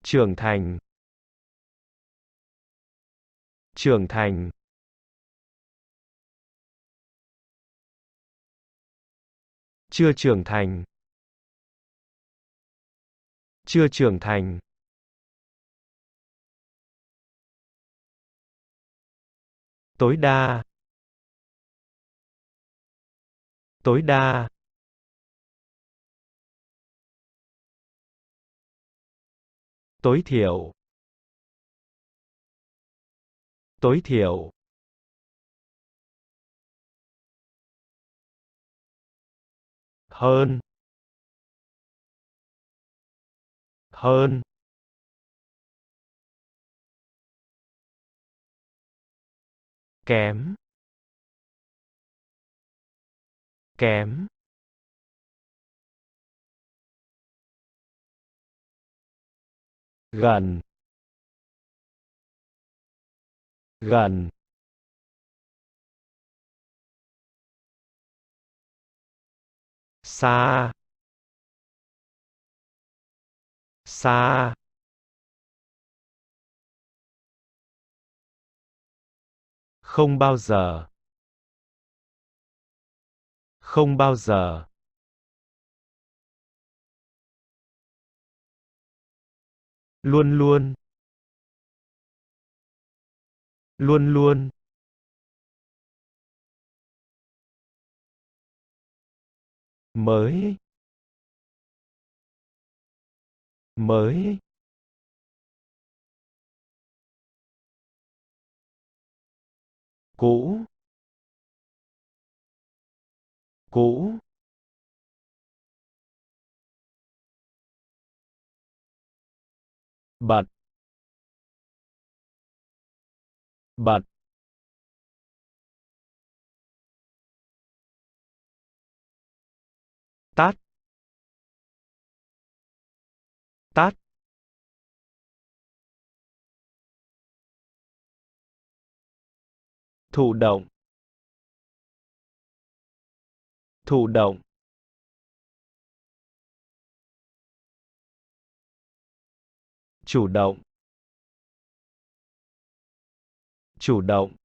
trưởng thành, trưởng thành, chưa trưởng thành, chưa trưởng thành, tối đa, tối đa, tối thiểu, tối thiểu, hơn, hơn, kém, kém, gần, gần, xa, xa, không bao giờ, không bao giờ, luôn luôn, luôn luôn, mới, mới, cũ, cũ, bật, bật, tắt, tắt, thụ động, thụ động, chủ động, chủ động,